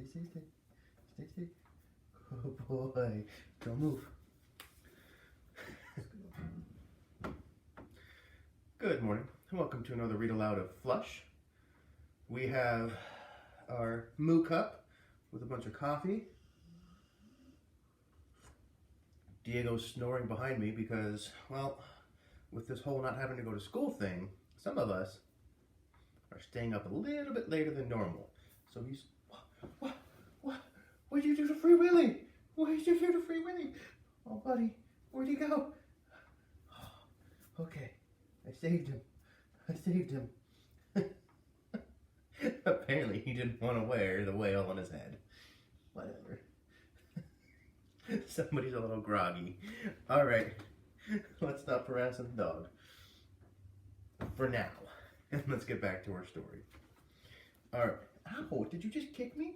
Stay. Stay. Oh boy. Don't move. Good morning, and welcome to another read aloud of Flush. We have our moo cup with a bunch of coffee. Diego's snoring behind me because, well, with this whole not having to go to school thing, some of us are staying up a little bit later than normal. So he's, what'd you do to Free Willy? What did you do to Free Willy? Oh, buddy, where'd he go? Okay, I saved him. Apparently he didn't want to wear the whale on his head. Whatever. Somebody's a little groggy. Alright, let's stop harassing the dog. For now. And let's get back to our story. Alright. Ow, did you just kick me?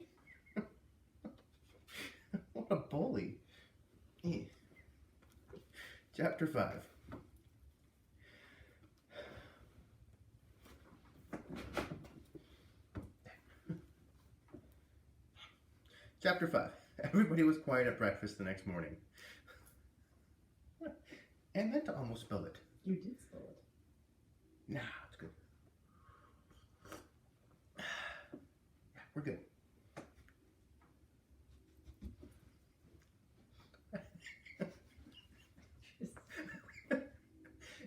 What a bully. Chapter 5. Chapter 5. Everybody was quiet at breakfast the next morning. I meant to almost spill it. You did spill it. Nah, it's good. Yeah, we're good.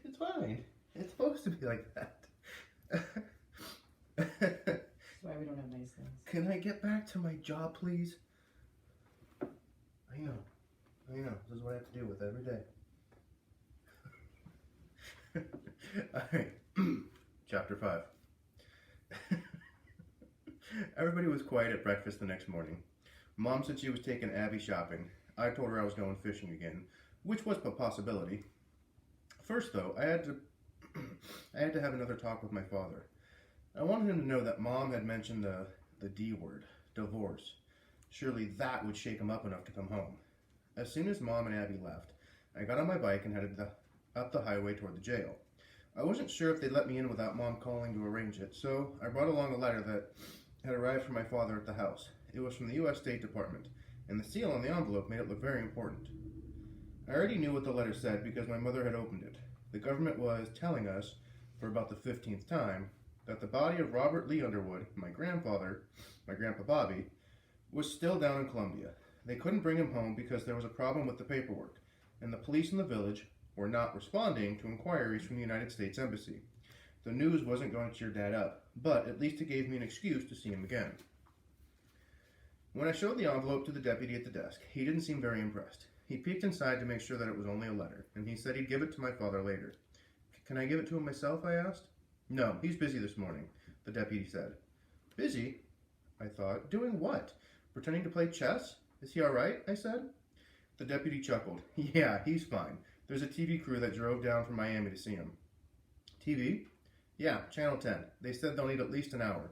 It's fine. It's supposed to be like that. That's why we don't have nice things. Can I get back to my job, please? I know. This is what I have to deal with every day. Alright. Chapter 5. Everybody was quiet at breakfast the next morning. Mom said she was taking Abby shopping. I told her I was going fishing again, which was a possibility. First, though, I had to have another talk with my father. I wanted him to know that Mom had mentioned the D word, divorce. Surely that would shake him up enough to come home. As soon as Mom and Abby left, I got on my bike and headed up the highway toward the jail. I wasn't sure if they'd let me in without Mom calling to arrange it, so I brought along a letter that had arrived from my father at the house. It was from the U.S. State Department, and the seal on the envelope made it look very important. I already knew what the letter said because my mother had opened it. The government was telling us, for about the 15th time, that the body of Robert Lee Underwood, my grandfather, my grandpa Bobby, was still down in Columbia. They couldn't bring him home because there was a problem with the paperwork, and the police in the village were not responding to inquiries from the United States Embassy. The news wasn't going to cheer Dad up, but at least it gave me an excuse to see him again. When I showed the envelope to the deputy at the desk, he didn't seem very impressed. He peeked inside to make sure that it was only a letter, and he said he'd give it to my father later. Can I give it to him myself, I asked. No, he's busy this morning, the deputy said. Busy? I thought. Doing what? Pretending to play chess? Is he all right? I said. The deputy chuckled. Yeah, he's fine. There's a TV crew that drove down from Miami to see him. TV? Yeah, Channel 10. They said they'll need at least an hour.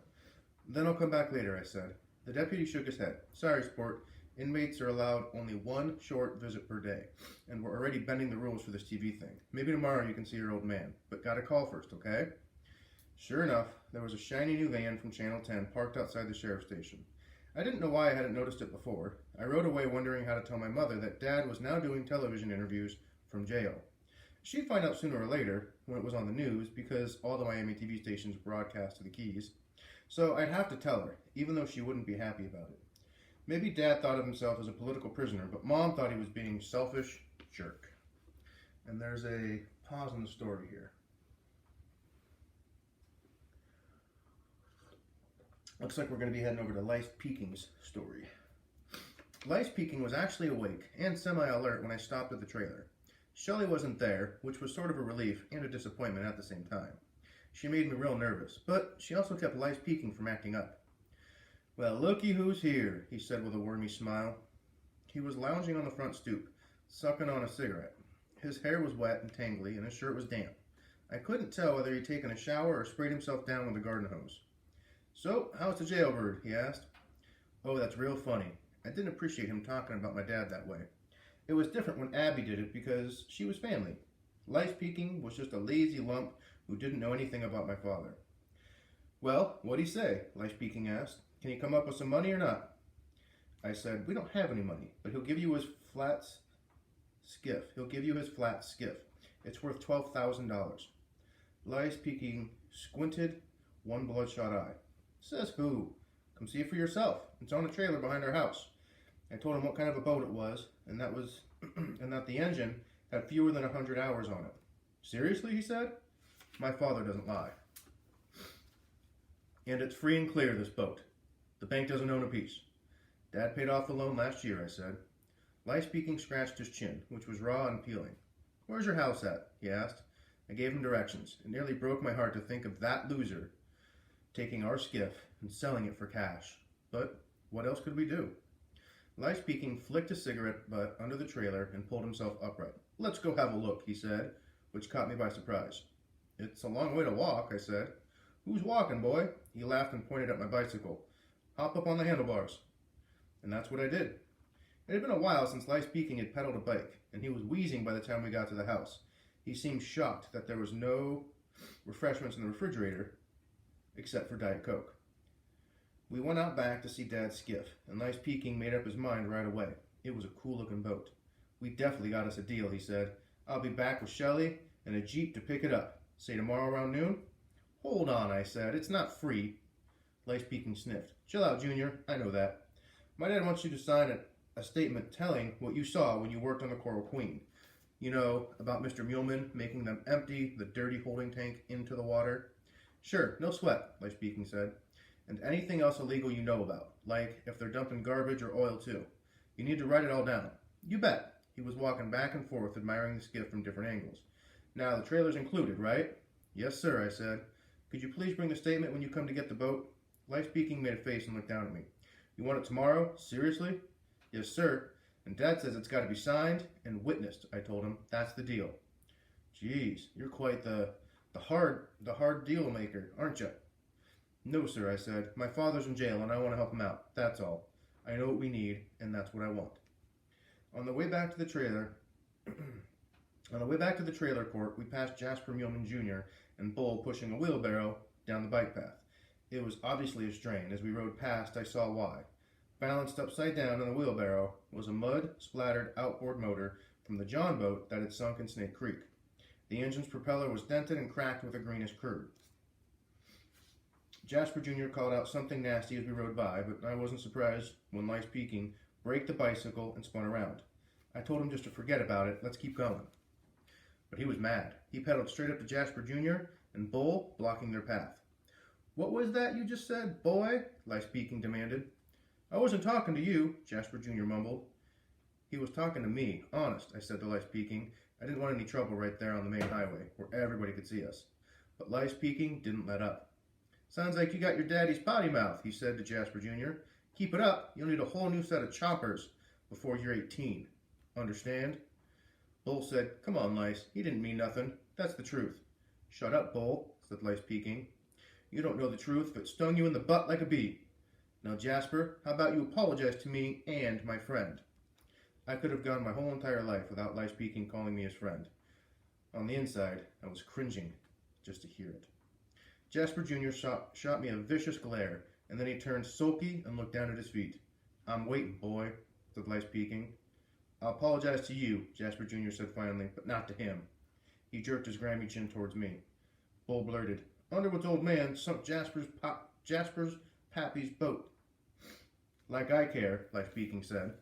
Then I'll come back later, I said. The deputy shook his head. Sorry, sport. Inmates are allowed only one short visit per day, and we're already bending the rules for this TV thing. Maybe tomorrow you can see your old man, but gotta call first, okay? Sure enough, there was a shiny new van from Channel 10 parked outside the sheriff's station. I didn't know why I hadn't noticed it before. I rode away wondering how to tell my mother that Dad was now doing television interviews from jail. She'd find out sooner or later, when it was on the news, because all the Miami TV stations broadcast to the Keys. So I'd have to tell her, even though she wouldn't be happy about it. Maybe Dad thought of himself as a political prisoner, but Mom thought he was being selfish jerk. And there's a pause in the story here. Looks like we're going to be heading over to Lice Peeking's story. Lice Peeking was actually awake and semi-alert when I stopped at the trailer. Shelley wasn't there, which was sort of a relief and a disappointment at the same time. She made me real nervous, but she also kept Lice Peeking from acting up. Well, looky who's here, he said with a wormy smile. He was lounging on the front stoop, sucking on a cigarette. His hair was wet and tangly, and his shirt was damp. I couldn't tell whether he'd taken a shower or sprayed himself down with a garden hose. So, how's the jailbird? He asked. Oh, that's real funny. I didn't appreciate him talking about my dad that way. It was different when Abby did it because she was family. Lice Peeking was just a lazy lump who didn't know anything about my father. Well, what'd he say? Lice Peeking asked. Can he come up with some money or not? I said, we don't have any money, but he'll give you his flat skiff. He'll give you his flat skiff. It's worth $12,000. Lies peeking, squinted, one bloodshot eye. Says who? Come see it for yourself. It's on a trailer behind our house. I told him what kind of a boat it was, and that the engine had fewer than 100 hours on it. Seriously, he said? My father doesn't lie. And it's free and clear, this boat. The bank doesn't own a piece. Dad paid off the loan last year, I said. Lie speaking scratched his chin, which was raw and peeling. Where's your house at? He asked. I gave him directions. It nearly broke my heart to think of that loser taking our skiff and selling it for cash. But what else could we do? Lie speaking flicked a cigarette butt under the trailer and pulled himself upright. Let's go have a look, he said, which caught me by surprise. It's a long way to walk, I said. Who's walking, boy? He laughed and pointed at my bicycle. Hop up on the handlebars. And that's what I did. It had been a while since Lie speaking had pedaled a bike, and he was wheezing by the time we got to the house. He seemed shocked that there was no refreshments in the refrigerator except for Diet Coke. We went out back to see Dad's skiff, and Lie speaking made up his mind right away. It was a cool-looking boat. We definitely got us a deal, he said. I'll be back with Shelley and a Jeep to pick it up. Say tomorrow around noon? Hold on, I said. It's not free. Lie speaking sniffed. Chill out, Junior. I know that. My dad wants you to sign a statement telling what you saw when you worked on the Coral Queen. You know, about Mr. Muleman making them empty the dirty holding tank into the water? Sure, no sweat, Lie speaking said. And anything else illegal you know about, like if they're dumping garbage or oil too. You need to write it all down. You bet. He was walking back and forth, admiring the skiff from different angles. Now, the trailer's included, right? Yes, sir, I said. Could you please bring the statement when you come to get the boat? Lie speaking made a face and looked down at me. You want it tomorrow? Seriously? Yes, sir. And Dad says it's got to be signed and witnessed, I told him. That's the deal. Geez, you're quite the hard deal maker, aren't you? No, sir, I said. My father's in jail and I want to help him out. That's all. I know what we need, and that's what I want. On the way back to the trailer court, we passed Jasper Muleman Jr. and Bull pushing a wheelbarrow down the bike path. It was obviously a strain. As we rode past, I saw why. Balanced upside down in the wheelbarrow was a mud-splattered outboard motor from the John boat that had sunk in Snake Creek. The engine's propeller was dented and cracked with a greenish curd. Jasper Jr. called out something nasty as we rode by, but I wasn't surprised when Lie speaking braked the bicycle and spun around. I told him just to forget about it, let's keep going. But he was mad. He pedaled straight up to Jasper Jr. and Bull, blocking their path. What was that you just said, boy? Lie speaking demanded. I wasn't talking to you, Jasper Jr. mumbled. He was talking to me, honest, I said to Lie speaking. I didn't want any trouble right there on the main highway, where everybody could see us. But Lie speaking didn't let up. Sounds like you got your daddy's potty mouth, he said to Jasper Jr. Keep it up, you'll need a whole new set of choppers before you're 18. Understand? Bull said, come on, Lice, he didn't mean nothing. That's the truth. Shut up, Bull, said Lice speaking. You don't know the truth if it stung you in the butt like a bee. Now, Jasper, how about you apologize to me and my friend? I could have gone my whole entire life without Lie speaking calling me his friend. On the inside, I was cringing just to hear it. Jasper Jr. shot me a vicious glare, and then he turned sulky and looked down at his feet. I'm waiting, boy, said Lie speaking. I'll apologize to you, Jasper Jr. said finally, but not to him. He jerked his grimy chin towards me. Bull blurted, Underwood's old man sunk Jasper's pappy's boat. Like I care, Lie speaking said.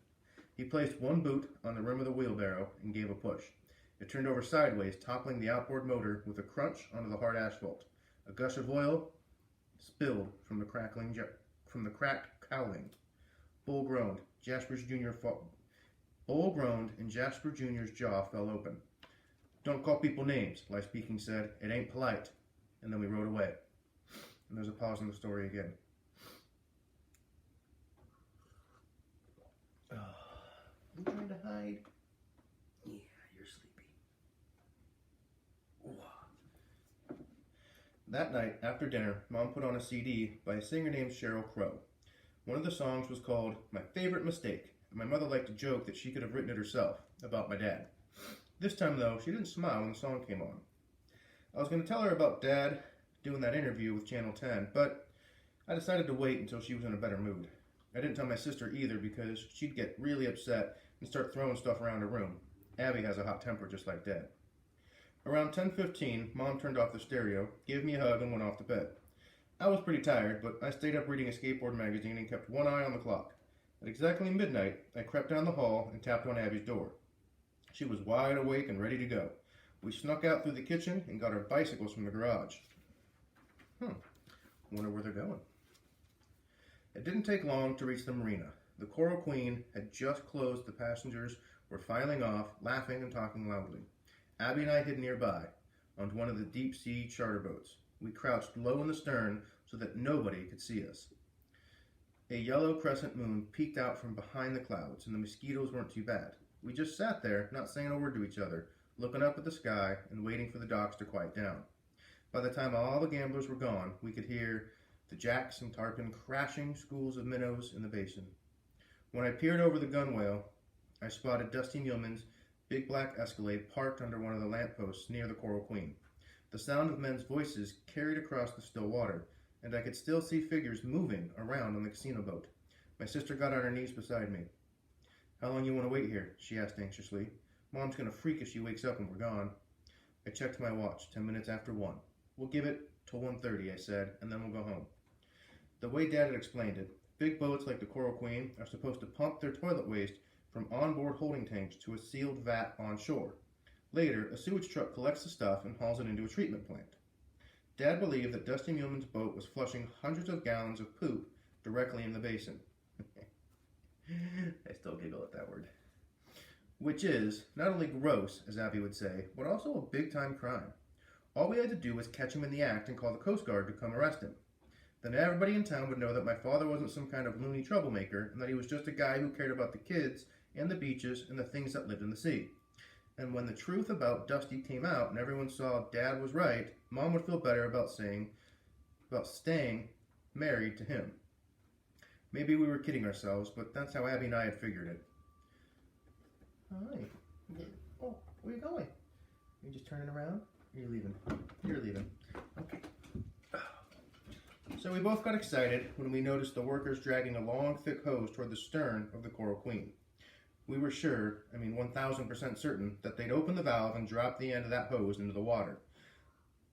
He placed one boot on the rim of the wheelbarrow and gave a push. It turned over sideways, toppling the outboard motor with a crunch onto the hard asphalt. A gush of oil spilled from the cracked cowling. Bull groaned. Bull groaned, and Jasper Jr.'s jaw fell open. Don't call people names, Lie speaking said. It ain't polite. And then we rode away. And there's a pause in the story again. You trying to hide? Yeah, you're sleepy. Ooh. That night, after dinner, Mom put on a CD by a singer named Sheryl Crow. One of the songs was called My Favorite Mistake, and my mother liked to joke that she could have written it herself, about my dad. This time, though, she didn't smile when the song came on. I was going to tell her about Dad doing that interview with Channel 10, but I decided to wait until she was in a better mood. I didn't tell my sister either because she'd get really upset and start throwing stuff around her room. Abby has a hot temper just like Dad. Around 10:15, Mom turned off the stereo, gave me a hug, and went off to bed. I was pretty tired, but I stayed up reading a skateboard magazine and kept one eye on the clock. At exactly midnight, I crept down the hall and tapped on Abby's door. She was wide awake and ready to go. We snuck out through the kitchen and got our bicycles from the garage. Wonder where they're going. It didn't take long to reach the marina. The Coral Queen had just closed. The passengers were filing off, laughing and talking loudly. Abby and I hid nearby, on one of the deep-sea charter boats. We crouched low in the stern so that nobody could see us. A yellow crescent moon peeked out from behind the clouds, and the mosquitoes weren't too bad. We just sat there, not saying a word to each other, looking up at the sky and waiting for the docks to quiet down. By the time all the gamblers were gone, we could hear the jacks and tarpon crashing schools of minnows in the basin. When I peered over the gunwale, I spotted Dusty Muleman's big black Escalade parked under one of the lampposts near the Coral Queen. The sound of men's voices carried across the still water, and I could still see figures moving around on the casino boat. My sister got on her knees beside me. "How long you want to wait here?" she asked anxiously. "Mom's going to freak if she wakes up when we're gone." I checked my watch, 10 minutes after 1. "We'll give it till 1:30, I said, "and then we'll go home." The way Dad had explained it, big boats like the Coral Queen are supposed to pump their toilet waste from onboard holding tanks to a sealed vat on shore. Later, a sewage truck collects the stuff and hauls it into a treatment plant. Dad believed that Dusty Muleman's boat was flushing hundreds of gallons of poop directly in the basin. I still giggle at that word. Which is not only gross, as Abby would say, but also a big-time crime. All we had to do was catch him in the act and call the Coast Guard to come arrest him. Then everybody in town would know that my father wasn't some kind of loony troublemaker, and that he was just a guy who cared about the kids and the beaches and the things that lived in the sea. And when the truth about Dusty came out and everyone saw Dad was right, Mom would feel better about staying married to him. Maybe we were kidding ourselves, but that's how Abby and I had figured it. Hi. Oh, where are you going? Are you just turning around? You're leaving. You're leaving. Okay. So we both got excited when we noticed the workers dragging a long, thick hose toward the stern of the Coral Queen. We were sure, 1000% certain, that they'd open the valve and drop the end of that hose into the water.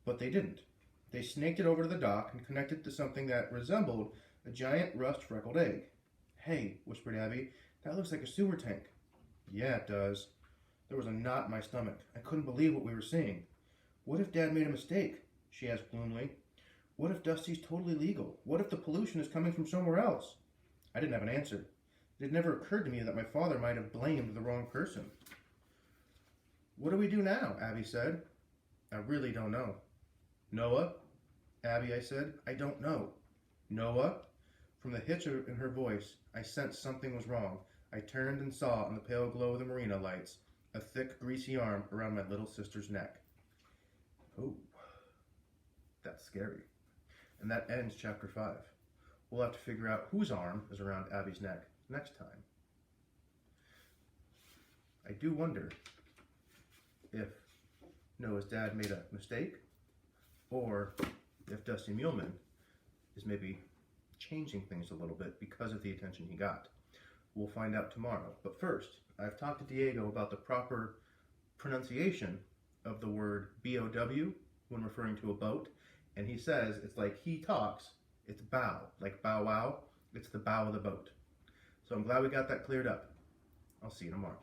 But they didn't. They snaked it over to the dock and connected to something that resembled a giant rust-freckled egg. "Hey," whispered Abby, "that looks like a sewer tank." "Yeah, it does." There was a knot in my stomach. I couldn't believe what we were seeing. "What if Dad made a mistake?" she asked gloomily. "What if Dusty's totally legal? What if the pollution is coming from somewhere else?" I didn't have an answer. It had never occurred to me that my father might have blamed the wrong person. "What do we do now?" Abby said. "I really don't know." "Noah?" "Abby," I said, "I don't know." "Noah?" From the hitch in her voice, I sensed something was wrong. I turned and saw, in the pale glow of the marina lights, a thick, greasy arm around my little sister's neck. Oh, that's scary. And that ends chapter 5. We'll have to figure out whose arm is around Abby's neck next time. I do wonder if Noah's dad made a mistake, or if Dusty Muleman is maybe changing things a little bit because of the attention he got. We'll find out tomorrow. But first, I've talked to Diego about the proper pronunciation of the word BOW when referring to a boat, and he says it's like he talks, it's bow, like bow wow, it's the bow of the boat. So I'm glad we got that cleared up. I'll see you tomorrow.